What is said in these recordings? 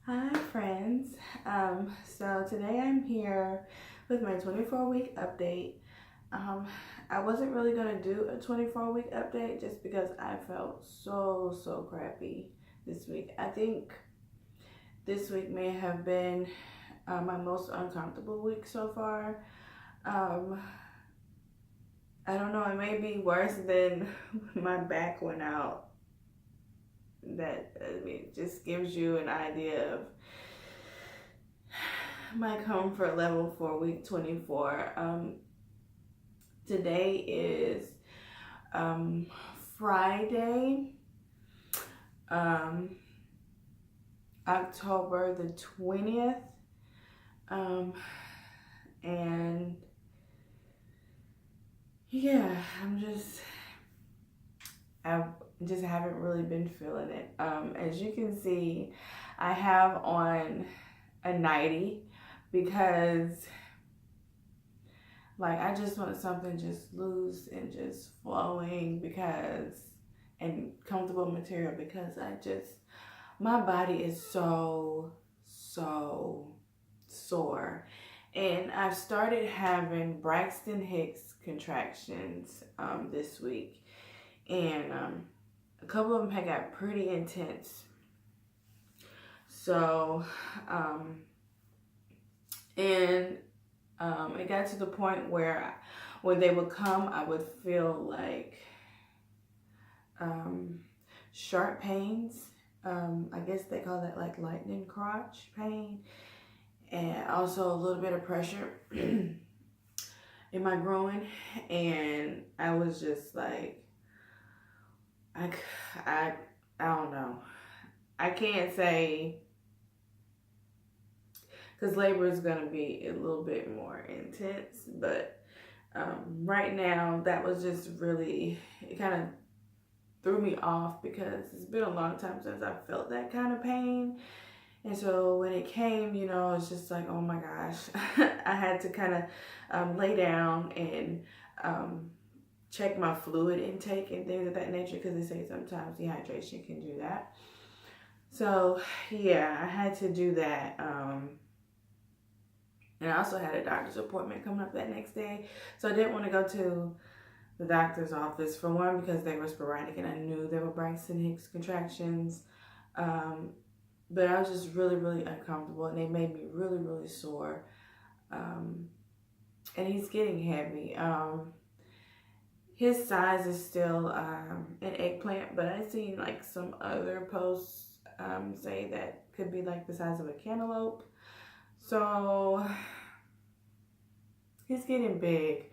Hi friends. So today I'm here with my 24-week update. Um, I wasn't really gonna do a 24-week update just because I felt so crappy this week. I think this week may have been my most uncomfortable week so far. Um, I don't know, it may be worse than my back went out. It just gives you an idea of my comfort level for week 24. Today is um, Friday, um, October the 20th. Um, and yeah, I just haven't really been feeling it. As you can see, I have on a nightie because like I just want something just loose and just flowing and comfortable material because my body is so sore. And I've started having Braxton Hicks contractions this week. And a couple of them had got pretty intense. So, and it got to the point where when they would come, I would feel like sharp pains. I guess they call that like lightning crotch pain, and also a little bit of pressure in my groin. And I was just like, I don't know. I can't say because labor is going to be a little bit more intense, but right now that was just really, it kind of threw me off because it's been a long time since I felt that kind of pain. And so when it came, it's just like, oh my gosh, I had to kind of lay down and check my fluid intake and things of that nature because they say sometimes dehydration can do that. So yeah, I had to do that. And I also had a doctor's appointment coming up that next day. So I didn't want to go to the doctor's office, for one, because they were sporadic and I knew they were Braxton Hicks contractions. But I was just really uncomfortable and they made me really sore. And he's getting heavy. His size is still an eggplant, but I've seen like some other posts say that could be like the size of a cantaloupe. So he's getting big.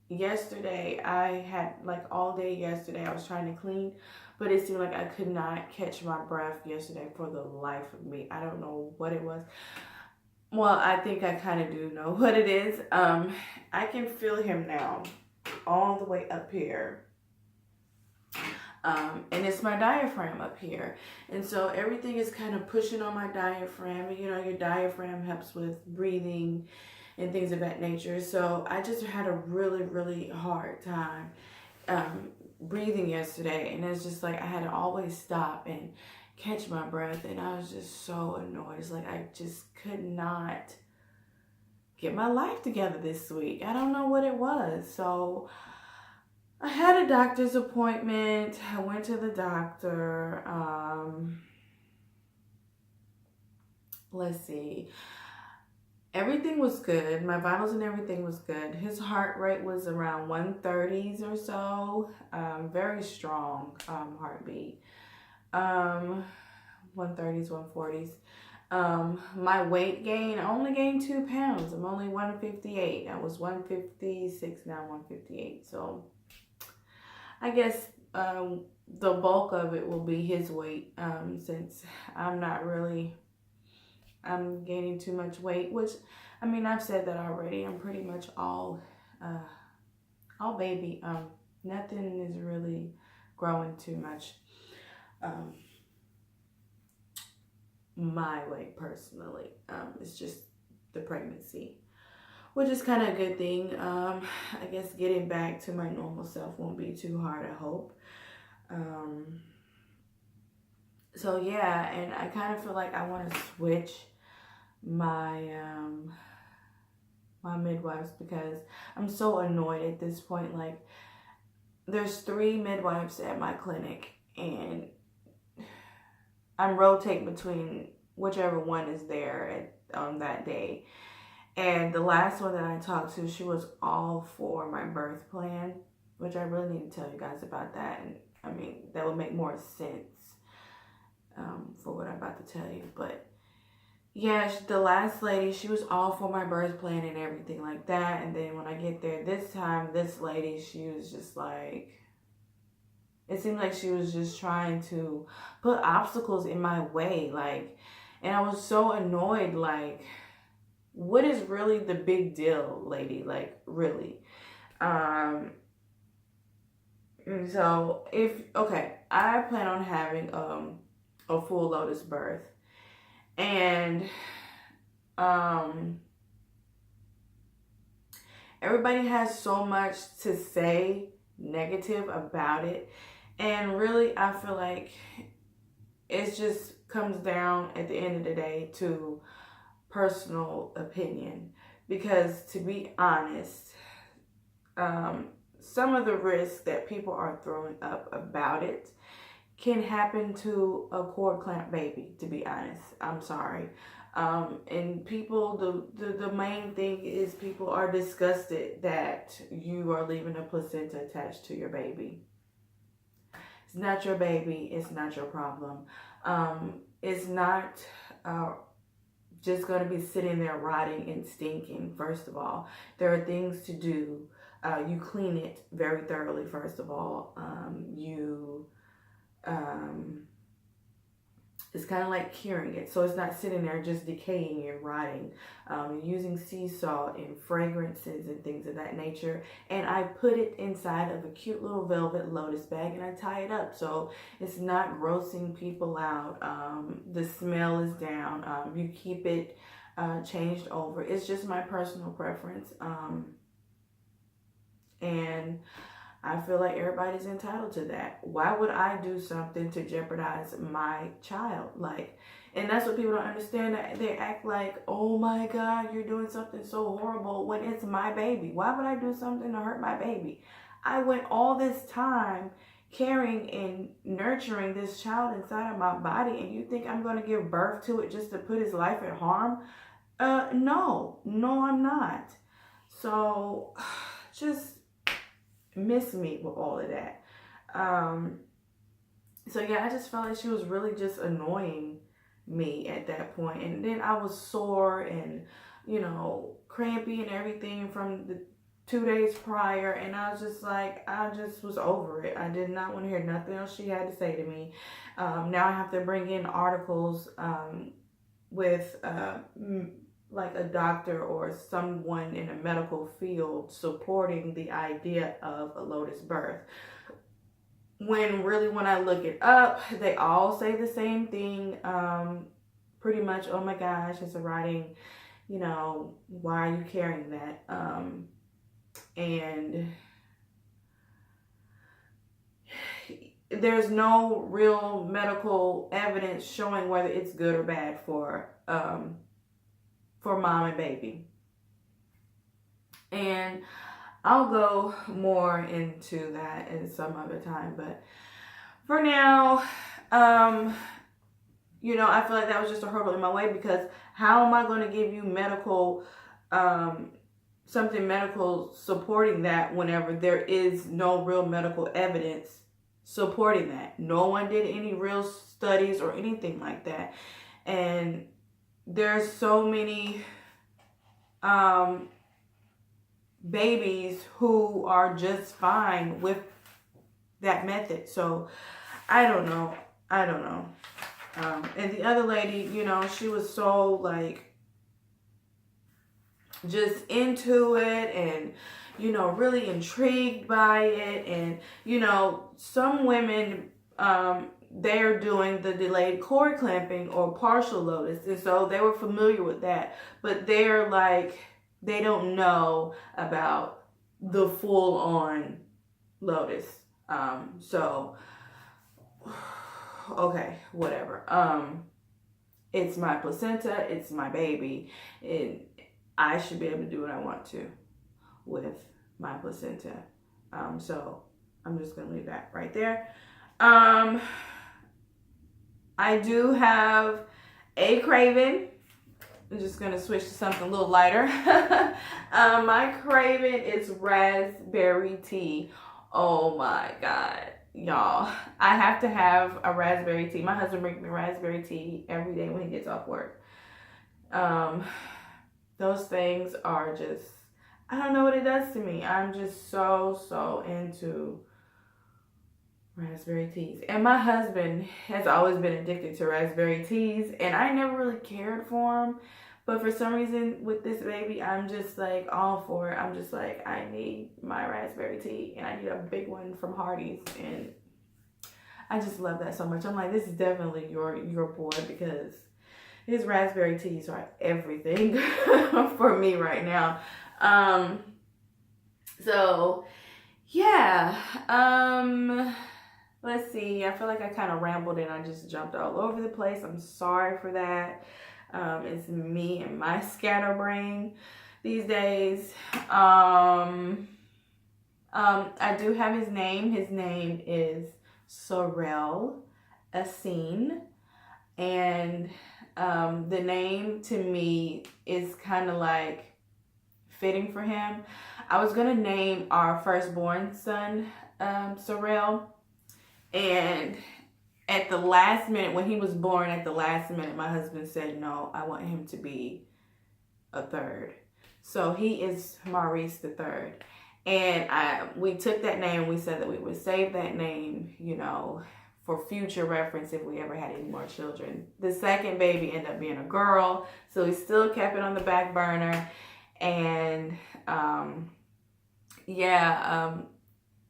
Yesterday I had like all day yesterday I was trying to clean, but it seemed like I could not catch my breath yesterday for the life of me. I don't know what it was. Well, I think I kind of do know what it is. I can feel him now all the way up here. And it's my diaphragm up here. And so everything is kind of pushing on my diaphragm. Your diaphragm helps with breathing and things of that nature. So I just had a really hard time breathing yesterday. And it's just like I had to always stop and catch my breath. And I was just so annoyed. It's like I just could not get my life together this week. I don't know what it was. So I had a doctor's appointment. I went to the doctor. Let's see. Everything was good. My vitals and everything was good. His heart rate was around 130s or so. Very strong heartbeat. 130s, 140s. My weight gain, I only gained 2 pounds. I'm only 158. I was 156, now 158. So I guess the bulk of it will be his weight, since I'm gaining too much weight, which, I mean, I've said that already. I'm pretty much all baby. Nothing is really growing too much. My way personally. It's just the pregnancy, which is kind of a good thing. I guess getting back to my normal self won't be too hard, I hope. So yeah, and I kind of feel like I want to switch my my midwives, because I'm so annoyed at this point. Like, there's 3 midwives at my clinic, and I'm rotating between whichever one is there on that day. And the last one that I talked to, she was all for my birth plan, which I really need to tell you guys about that. And I mean, that would make more sense for what I'm about to tell you. But yeah, the last lady, she was all for my birth plan and everything like that. And then when I get there this time, this lady, she was just like, it seemed like she was just trying to put obstacles in my way. Like, and I was so annoyed. Like, what is really the big deal, lady? Like, really? And so I plan on having a full lotus birth. And everybody has so much to say negative about it. And really, I feel like it just comes down at the end of the day to personal opinion. Because to be honest, some of the risks that people are throwing up about it can happen to a cord clamp baby, to be honest. I'm sorry. And people, the main thing is people are disgusted that you are leaving a placenta attached to your baby. It's not your baby. It's not your problem. It's not just going to be sitting there rotting and stinking, first of all. There are things to do. You clean it very thoroughly, first of all. It's kind of like curing it, so it's not sitting there just decaying and rotting. Using sea salt and fragrances and things of that nature, and I put it inside of a cute little velvet lotus bag, and I tie it up so it's not grossing people out. The smell is down. You keep it changed over. It's just my personal preference, and I feel like everybody's entitled to that. Why would I do something to jeopardize my child? Like, and that's what people don't understand. They act like, oh my God, you're doing something so horrible when it's my baby. Why would I do something to hurt my baby? I went all this time caring and nurturing this child inside of my body, and you think I'm going to give birth to it just to put his life at harm? No, I'm not. So just miss me with all of that. So yeah, I just felt like she was really just annoying me at that point. And then I was sore and, crampy and everything from the 2 days prior. And I was just like, I just was over it. I did not want to hear nothing else she had to say to me. Now I have to bring in articles with like a doctor or someone in a medical field supporting the idea of a lotus birth. When really, when I look it up, they all say the same thing. Pretty much, oh my gosh, it's a rotting, why are you carrying that? And there's no real medical evidence showing whether it's good or bad for mom and baby. And I'll go more into that in some other time, but for now, I feel like that was just a hurdle in my way, because how am I going to give you medical, something medical supporting that whenever there is no real medical evidence supporting that? No one did any real studies or anything like that. And there's so many babies who are just fine with that method. So I don't know. And the other lady, she was so like just into it and, really intrigued by it. And, some women, they're doing the delayed cord clamping or partial lotus. And so they were familiar with that. But they're like, they don't know about the full on lotus. So okay, whatever. It's my placenta, it's my baby, and I should be able to do what I want to with my placenta. So I'm just gonna leave that right there. I do have a craving. I'm just gonna switch to something a little lighter. My craving is raspberry tea. Oh my God, y'all. I have to have a raspberry tea. My husband brings me raspberry tea every day when he gets off work. Those things are just, I don't know what it does to me. I'm just so into raspberry teas. And my husband has always been addicted to raspberry teas, and I never really cared for him. But for some reason with this baby, I'm just like all for it. I'm just like, I need my raspberry tea, and I need a big one from Hardee's, and I just love that so much. I'm like, this is definitely your boy, because his raspberry teas are everything for me right now. So yeah, let's see. I feel like I kind of rambled and I just jumped all over the place. I'm sorry for that. It's me and my scatterbrain these days. I do have his name. His name is Sorrel, Essene, and the name to me is kind of like fitting for him. I was gonna name our firstborn son Sorrel, and at the last minute, when he was born, at the last minute, my husband said, no, I want him to be a third. So he is Maurice the third. And we took that name, we said that we would save that name, you know, for future reference if we ever had any more children. The second baby ended up being a girl, so we still kept it on the back burner. And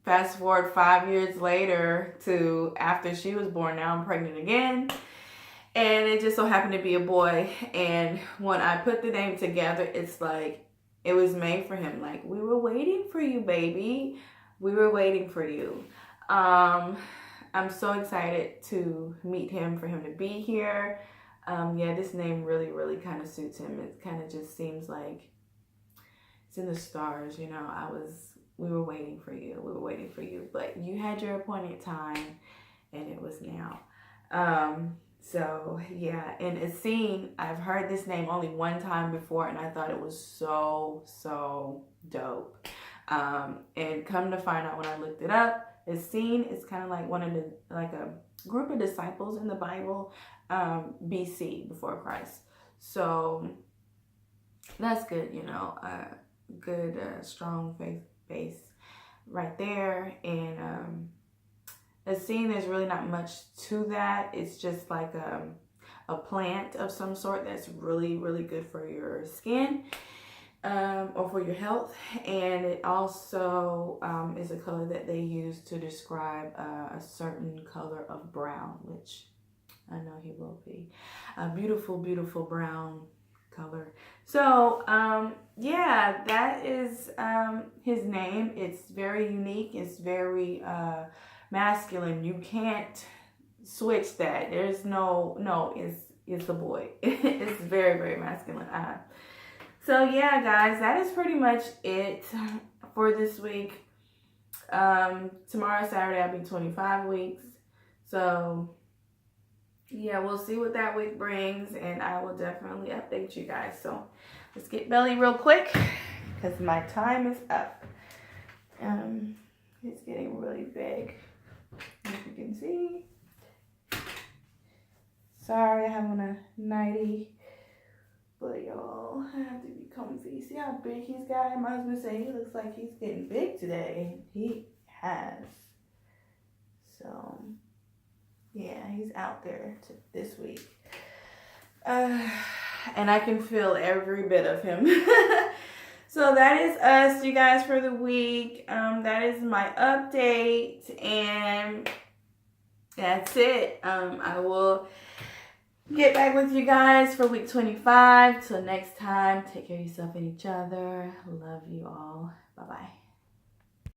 fast forward 5 years later to after she was born, now I'm pregnant again. And it just so happened to be a boy. And when I put the name together, it's like, it was made for him. Like, we were waiting for you, baby. We were waiting for you. I'm so excited to meet him, for him to be here. This name really kind of suits him. It kind of just seems like it's in the stars, you know. We were waiting for you. We were waiting for you. But you had your appointed time, and it was now. So, yeah. And Essene, I've heard this name only one time before, and I thought it was so dope. And come to find out when I looked it up, Essene is kind of like a group of disciples in the Bible, BC, before Christ. So, that's good, you know. Good, strong faith base right there. And Essene, there's really not much to that. It's just like a plant of some sort that's really good for your skin, or for your health. And it also is a color that they use to describe a certain color of brown, which I know he will be a beautiful brown color. So that is his name. It's very unique. It's very masculine. You can't switch that. There's it's a boy. It's very masculine. So yeah, guys, that is pretty much it for this week. Tomorrow, Saturday, I'll be 25 weeks. So yeah, we'll see what that week brings, and I will definitely update you guys. So let's get belly real quick, because my time is up. It's getting really big, as you can see. Sorry, I have on a nightie, but y'all, I have to be comfy. See how big he's got? My husband said he looks like he's getting big today. He has. So yeah, he's out there this week. And I can feel every bit of him. So that is us, you guys, for the week. That is my update. And that's it. I will get back with you guys for week 25. Till next time, take care of yourself and each other. Love you all. Bye-bye.